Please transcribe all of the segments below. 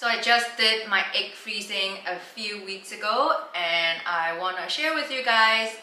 So I just did my egg freezing a few weeks ago, and I want to share with you guys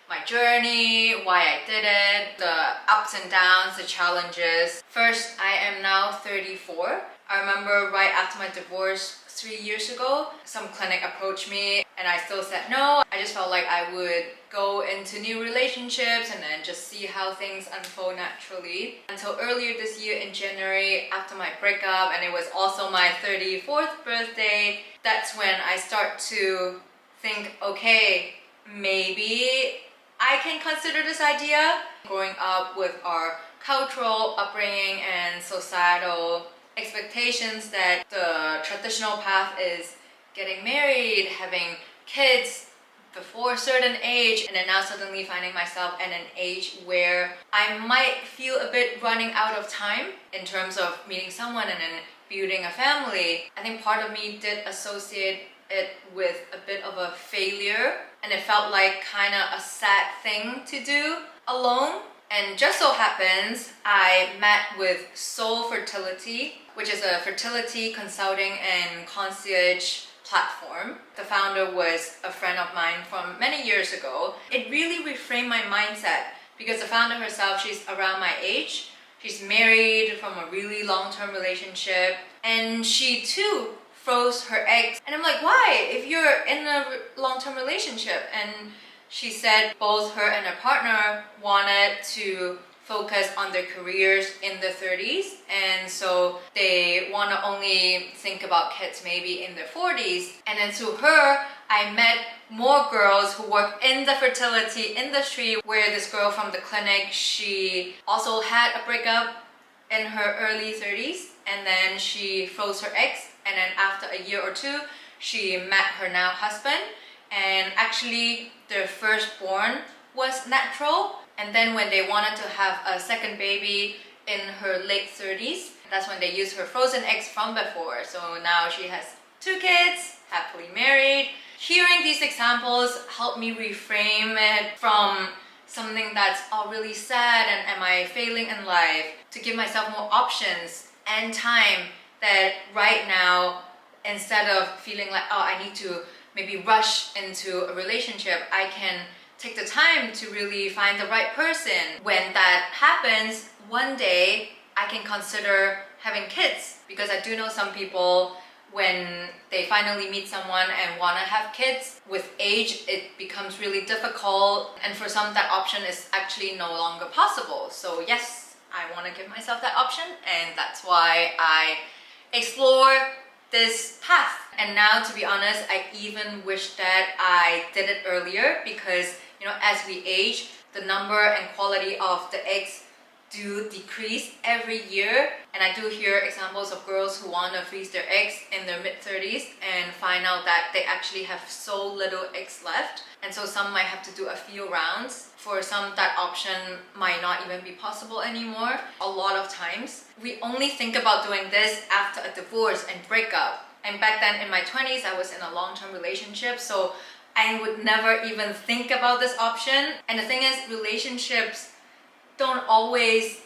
my journey, why I did it, the ups and downs, the challenges. First, I am now 34. I remember right after my divorce 3 years ago, some clinic approached me and I still said no. I just felt like I would go into new relationships and then just see how things unfold naturally. Until earlier this year in January, after my breakup, and it was also my 34th birthday, that's when I start to think, okay, maybe I can consider this idea. Growing up with our cultural upbringing and societal expectations that the traditional path is getting married, having kids before a certain age, and then now suddenly finding myself at an age where I might feel a bit running out of time in terms of meeting someone and then building a family. I think part of me did associate it with a bit of a failure, and it felt like kind of a sad thing to do alone. And just so happens, I met with Sow Fertility, which is a fertility consulting and concierge platform. The founder was a friend of mine from many years ago. It really reframed my mindset because the founder herself, she's around my age. She's married from a really long-term relationship, and she too froze her eggs. And I'm like, why? If you're in a long-term relationship? And she said both her and her partner wanted to focus on their careers in their 30s, and so they want to only think about kids maybe in their 40s. And then through her, I met more girls who work in the fertility industry, where this girl from the clinic, she also had a breakup in her early 30s, and then she froze her eggs, and then after a year or two, she met her now husband, and actually their firstborn was natural. And then when they wanted to have a second baby in her late 30s, that's when they used her frozen eggs from before. So now she has 2 kids, happily married. Hearing these examples helped me reframe it from something that's really sad and am I failing in life, to give myself more options and time, that right now, instead of feeling like, oh, I need to maybe rush into a relationship, I can take the time to really find the right person. When that happens, one day I can consider having kids, because I do know some people, when they finally meet someone and want to have kids, with age it becomes really difficult, and for some that option is actually no longer possible. So yes, I want to give myself that option, and that's why I explore this path. And now, to be honest, I even wish that I did it earlier, because as we age, the number and quality of the eggs do decrease every year. And I do hear examples of girls who want to freeze their eggs in their mid-30s and find out that they actually have so little eggs left, and so some might have to do a few rounds. For some, that option might not even be possible anymore. A lot of times we only think about doing this after a divorce and breakup. And back then in my 20s, I was in a long-term relationship, so I would never even think about this option. And the thing is, relationships don't always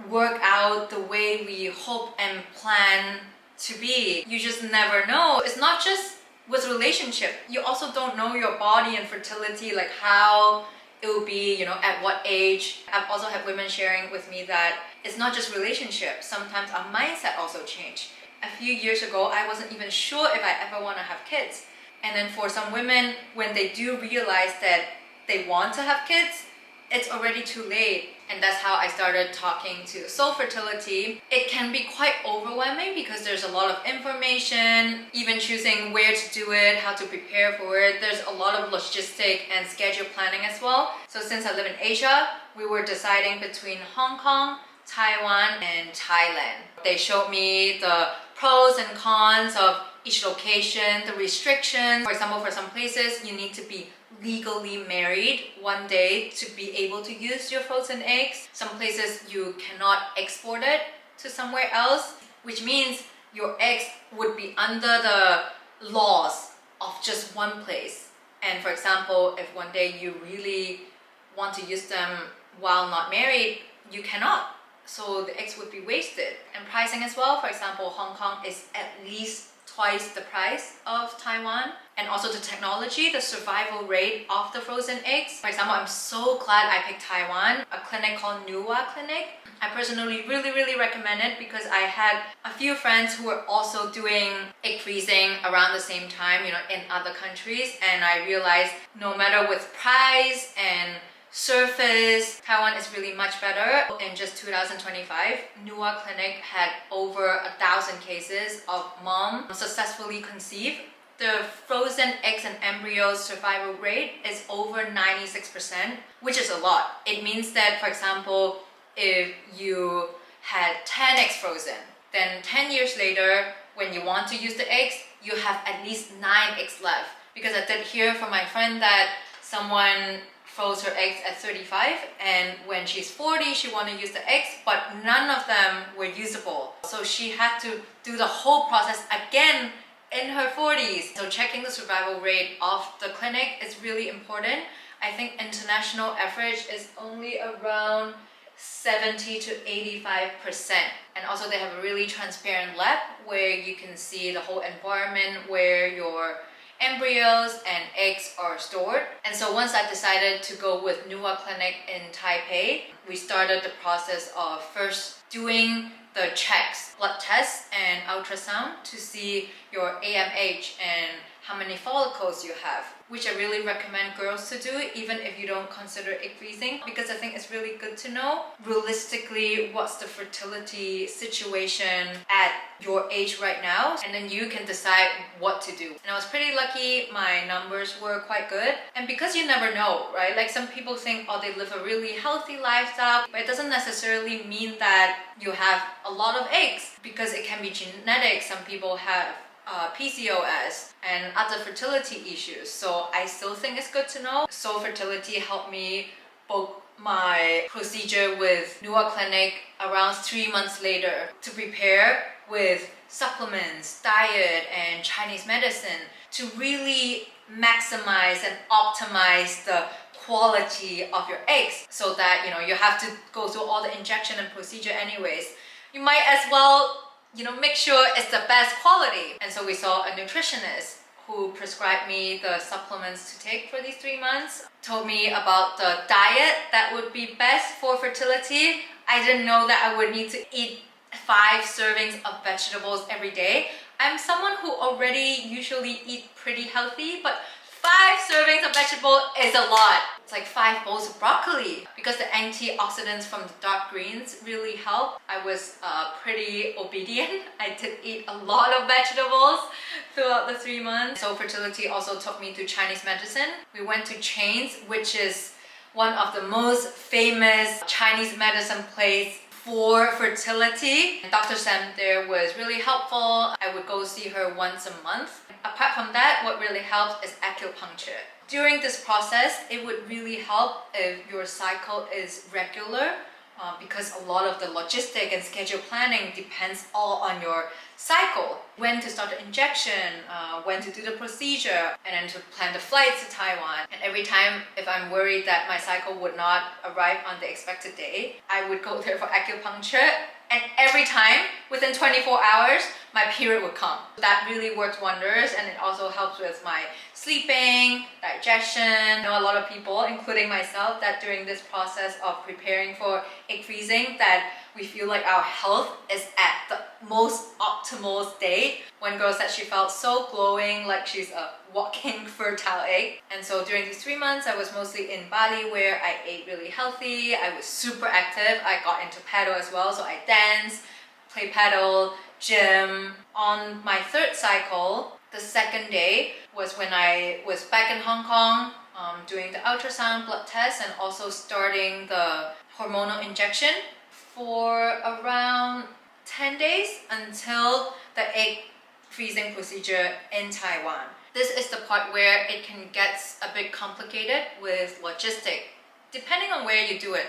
work out the way we hope and plan to be. You just never know. It's not just with relationship. You also don't know your body and fertility, like how it will be, at what age. I've also had women sharing with me that it's not just relationships. Sometimes our mindset also change. A few years ago, I wasn't even sure if I ever want to have kids. And then for some women, when they do realize that they want to have kids, it's already too late. And that's how I started talking to Sow Fertility. It can be quite overwhelming because there's a lot of information, even choosing where to do it, how to prepare for it. There's a lot of logistic and schedule planning as well. So since I live in Asia, we were deciding between Hong Kong, Taiwan, and Thailand. They showed me the pros and cons of each location, the restrictions. For example, for some places, you need to be legally married one day to be able to use your frozen eggs. Some places you cannot export it to somewhere else, which means your eggs would be under the laws of just one place. And for example, if one day you really want to use them while not married, you cannot. so the eggs would be wasted. And pricing as well, for example, Hong Kong is at least twice the price of Taiwan. And also the technology, the survival rate of the frozen eggs. For example, I'm so glad I picked Taiwan, a clinic called NUWA clinic. I personally really recommend it because I had a few friends who were also doing egg freezing around the same time, you know, in other countries. And I realized no matter with price and surface, Taiwan is really much better. In just 2025, NUWA clinic had over 1,000 cases of mom successfully conceived. The frozen eggs and embryos survival rate is over 96%, which is a lot. It means that, for example, if you had 10 eggs frozen, then 10 years later, when you want to use the eggs, you have at least 9 eggs left. Because I did hear from my friend that someone froze her eggs at 35, and when she's 40, she wanted to use the eggs, but none of them were usable. So she had to do the whole process again in her 40s. So checking the survival rate of the clinic is really important. I think international average is only around 70 to 85%. And also they have a really transparent lab where you can see the whole environment where your embryos and eggs are stored. And so once I decided to go with NUWA clinic in Taipei, we started the process of first doing the checks, blood tests and ultrasound to see your AMH and how many follicles you have, which I really recommend girls to do even if you don't consider egg freezing, because I think it's really good to know realistically what's the fertility situation at your age right now, and then you can decide what to do. And I was pretty lucky, my numbers were quite good. And because you never know, right? Like some people think, oh, they live a really healthy lifestyle, but it doesn't necessarily mean that you have a lot of eggs, because it can be genetic. Some people have PCOS and other fertility issues. So I still think it's good to know. Sow Fertility helped me book my procedure with NUWA clinic around 3 months later to prepare with supplements, diet and Chinese medicine to really maximize and optimize the quality of your eggs, so that you have to go through all the injection and procedure anyways. You might as well make sure it's the best quality. And so we saw a nutritionist who prescribed me the supplements to take for these 3 months, told me about the diet that would be best for fertility. I didn't know that I would need to eat 5 servings of vegetables every day. I'm someone who already usually eat pretty healthy, but 5 servings of vegetable is a lot. It's like 5 bowls of broccoli, because the antioxidants from the dark greens really help. I was pretty obedient. I did eat a lot of vegetables throughout the 3 months. So fertility also took me to Chinese medicine. We went to Chains, which is one of the most famous Chinese medicine place for fertility. Dr. Sam there was really helpful. I would go see her once a month. Apart from that, what really helps is acupuncture. During this process, it would really help if your cycle is regular, because a lot of the logistic and schedule planning depends all on your cycle. When to start the injection, when to do the procedure, and then to plan the flights to Taiwan. And every time, if I'm worried that my cycle would not arrive on the expected day, I would go there for acupuncture. And every time, within 24 hours, my period would come. That really worked wonders, and it also helps with my sleeping, digestion. I know a lot of people, including myself, that during this process of preparing for egg freezing, that we feel like our health is at the most optimal state. One girl said she felt so glowing, like she's a walking fertile egg. And so during these 3 months, I was mostly in Bali, where I ate really healthy. I was super active. I got into paddle as well, so I danced, play paddle, gym. On my 3rd cycle, the 2nd day was when I was back in Hong Kong, doing the ultrasound, blood test, and also starting the hormonal injection for around 10 days until the egg freezing procedure in Taiwan. This is the part where it can get a bit complicated with logistic, depending on where you do it.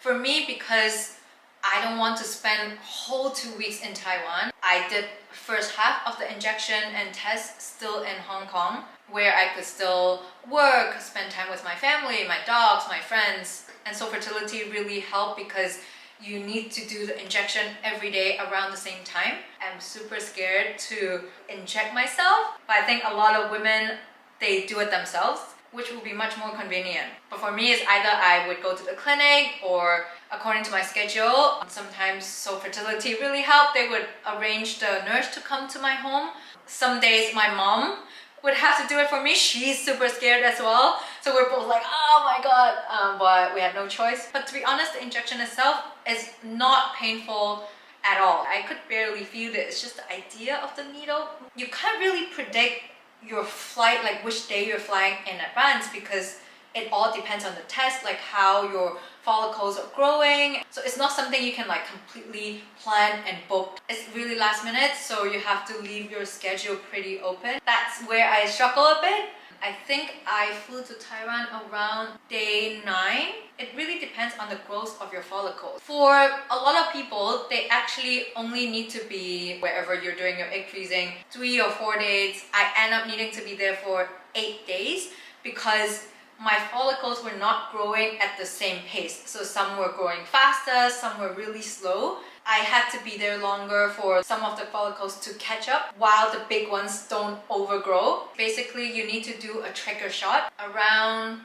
For me, because I don't want to spend whole 2 weeks in Taiwan, I did first half of the injection and test still in Hong Kong, where I could still work, spend time with my family, my dogs, my friends. And so fertility really helped, because you need to do the injection every day around the same time. I'm super scared to inject myself, but I think a lot of women, they do it themselves, which will be much more convenient. But for me, it's either I would go to the clinic or according to my schedule. Sometimes Sow Fertility really helped. They would arrange the nurse to come to my home. Some days my mom would have to do it for me. She's super scared as well. So we're both like, oh my god, but we had no choice. But to be honest, the injection itself is not painful at all. I could barely feel it. It's just the idea of the needle. You can't really predict your flight, like which day you're flying in advance, because it all depends on the test, like how your follicles are growing. So it's not something you can like completely plan and book. It's really last minute, so you have to leave your schedule pretty open. That's where I struggle a bit. I think I flew to Taiwan around day 9. It really depends on the growth of your follicles. For a lot of people, they actually only need to be wherever you're doing your egg freezing 3 or 4 days. I end up needing to be there for 8 days because my follicles were not growing at the same pace. So some were growing faster, some were really slow. I had to be there longer for some of the follicles to catch up while the big ones don't overgrow. Basically, you need to do a trigger shot around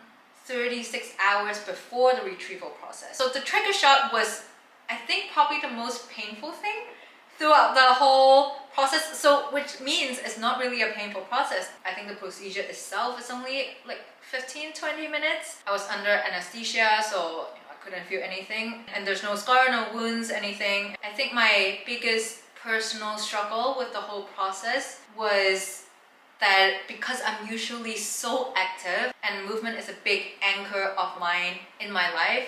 36 hours before the retrieval process. So the trigger shot was, I think, probably the most painful thing throughout the whole process. So which means it's not really a painful process. I think the procedure itself is only like 15-20 minutes. I was under anesthesia, so I couldn't feel anything, and there's no scar, no wounds, anything. I think my biggest personal struggle with the whole process was that because I'm usually so active and movement is a big anchor of mine in my life,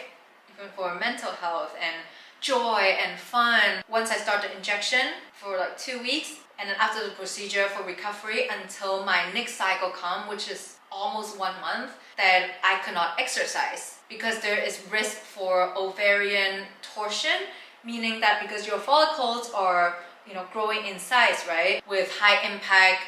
even for mental health and joy and fun. Once I start the injection for like 2 weeks, and then after the procedure for recovery until my next cycle come, which is almost 1 month, that I cannot exercise because there is risk for ovarian torsion, meaning that because your follicles are, growing in size, right? With high impact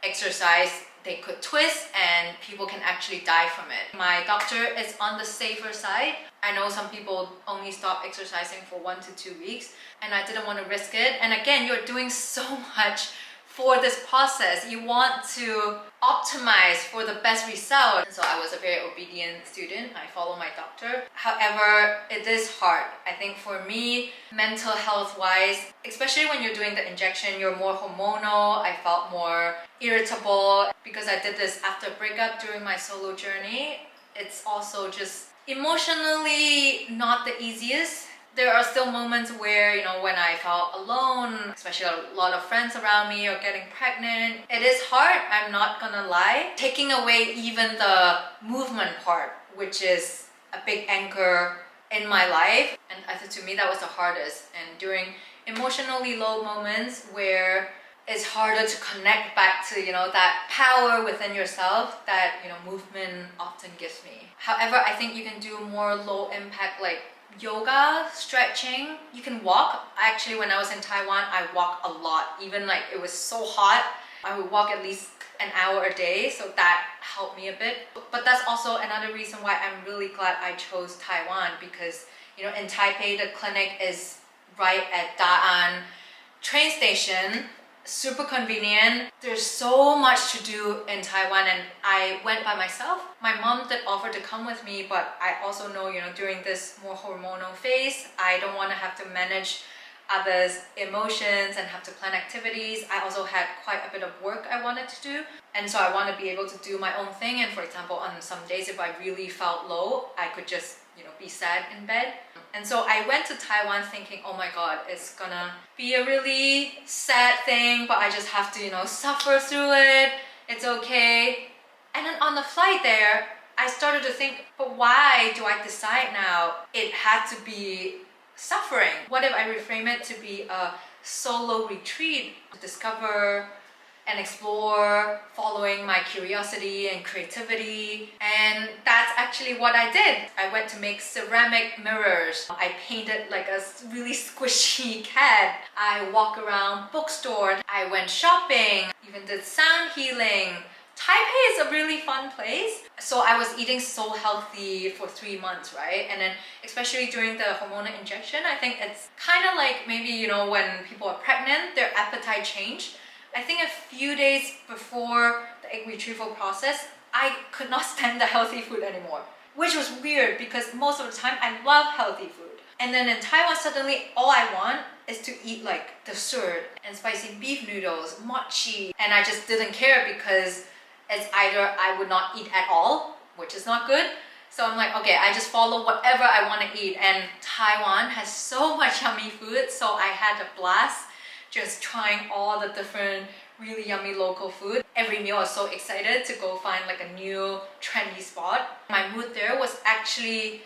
exercise, they could twist and people can actually die from it. My doctor is on the safer side. I know some people only stop exercising for 1 to 2 weeks, and I didn't want to risk it. And again, you're doing so much for this process. You want to optimize for the best result. And so I was a very obedient student. I follow my doctor. However, it is hard. I think for me, mental health wise, especially when you're doing the injection, you're more hormonal. I felt more irritable because I did this after breakup during my solo journey. It's also just emotionally not the easiest. There are still moments where, when I felt alone, especially a lot of friends around me are getting pregnant. It is hard, I'm not gonna lie. Taking away even the movement part, which is a big anchor in my life. And I think to me that was the hardest. And during emotionally low moments where it's harder to connect back to, that power within yourself that, movement often gives me. However, I think you can do more low impact, like yoga, stretching. You can walk. Actually, when I was in Taiwan, I walked a lot. Even like it was so hot, I would walk at least an hour a day, so that helped me a bit. But that's also another reason why I'm really glad I chose Taiwan, because in Taipei, the clinic is right at Da'an train station. Super convenient. There's so much to do in Taiwan, and I went by myself. My mom did offer to come with me, but I also know, during this more hormonal phase, I don't want to have to manage others' emotions and have to plan activities. I also had quite a bit of work I wanted to do, and so I want to be able to do my own thing. And for example, on some days if I really felt low, I could just be sad in bed. And so I went to Taiwan thinking, oh my god, it's gonna be a really sad thing, but I just have to suffer through it, it's okay. And then on the flight there, I started to think, but why do I decide now it had to be suffering? What if I reframe it to be a solo retreat to discover and explore, following my curiosity and creativity? And that's actually what I did. I went to make ceramic mirrors. I painted like a really squishy cat. I walked around bookstores. I went shopping, even did sound healing, Taipei is a really fun place. So I was eating so healthy for 3 months, right? And then especially during the hormonal injection, I think it's kind of like maybe, you know, when people are pregnant, their appetite change. I think a few days before the egg retrieval process, I could not stand the healthy food anymore, which was weird because most of the time I love healthy food. And then in Taiwan, suddenly all I want is to eat like dessert and spicy beef noodles, mochi. And I just didn't care because it's either I would not eat at all, which is not good. So I'm like, okay, I just follow whatever I want to eat. And Taiwan has so much yummy food, so I had a blast just trying all the different really yummy local food. Every meal I was so excited to go find like a new trendy spot. My mood there was actually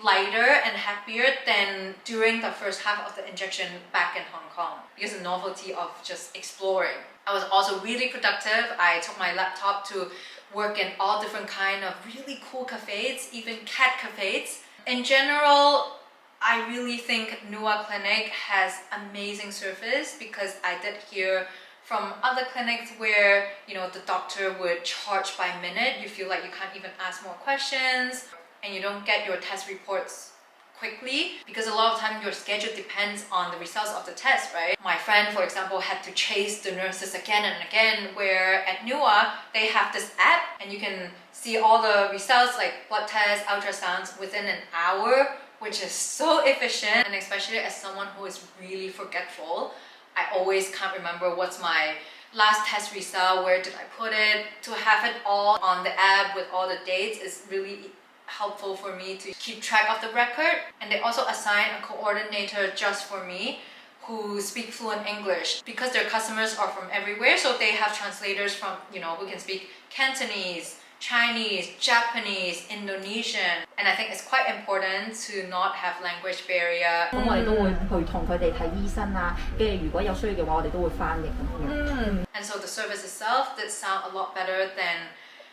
lighter and happier than during the first half of the injection back in Hong Kong because the novelty of just exploring. I was also really productive. I took my laptop to work in all different kind of really cool cafes, even cat cafes. In general, I really think NUWA clinic has amazing service because I did hear from other clinics where, you know, the doctor would charge by minute. You feel like you can't even ask more questions and you don't get your test reports quickly because a lot of time your schedule depends on the results of the test, right? My friend, for example, had to chase the nurses again and again, where at NUWA they have this app and you can see all the results like blood tests, ultrasounds within an hour, which is so efficient. And especially as someone who is really forgetful, I always can't remember what's my last test result, where did I put it. To have it all on the app with all the dates is really helpful for me to keep track of the record. And they also assign a coordinator just for me who speak fluent English because their customers are from everywhere, so they have translators from, you know, who can speak Cantonese, Chinese, Japanese, Indonesian. And I think it's quite important to not have language barrier. 咁我哋都會去同佢哋睇醫生啊，跟住如果有需要嘅話，我哋都會翻譯咁樣。And so the service itself did sound a lot better than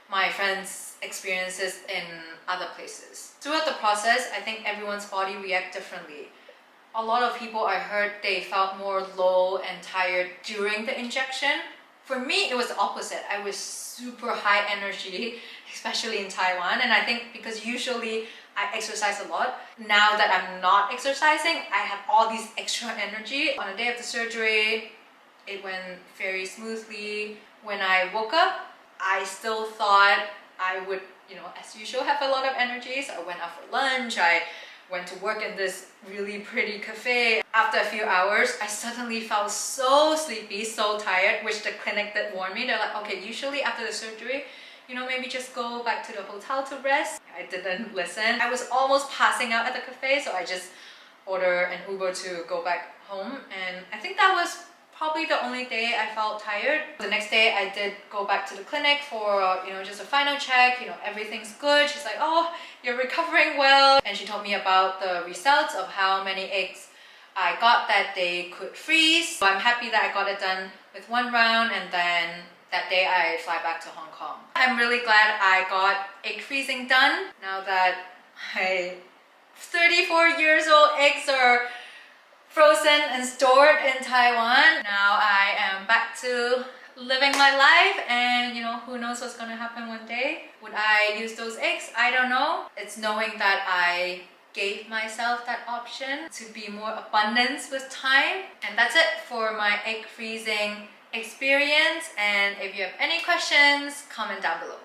my friends' experiences in other places. Throughout the process, I think everyone's body react differently. A lot of people I heard they felt more low and tired during the injection. For me, it was the opposite. I was super high energy, especially in Taiwan. And I think because usually I exercise a lot, now that I'm not exercising, I have all these extra energy. On the day of the surgery, it went very smoothly. When I woke up, I still thought I would, you know, as usual, have a lot of energy. So I went out for lunch. I went to work in this really pretty cafe. After a few hours, I suddenly felt so sleepy, so tired, which the clinic did warn me. They're like, okay, usually after the surgery, you know, maybe just go back to the hotel to rest. I didn't listen. I was almost passing out at the cafe, so I just ordered an Uber to go back home. And I think that was probably the only day I felt tired. The next day I did go back to the clinic for, you know, just a final check. You know, everything's good. She's like, oh, you're recovering well. And she told me about the results of how many eggs I got that they could freeze. So I'm happy that I got it done with one round, and then that day I fly back to Hong Kong. I'm really glad I got egg freezing done. Now that my 34 years old eggs are frozen and stored in Taiwan, now I am back to living my life, and you know, who knows what's gonna happen one day. Would I use those eggs? I don't know. It's knowing that I gave myself that option to be more abundant with time. And that's it for my egg freezing experience. And if you have any questions, comment down below.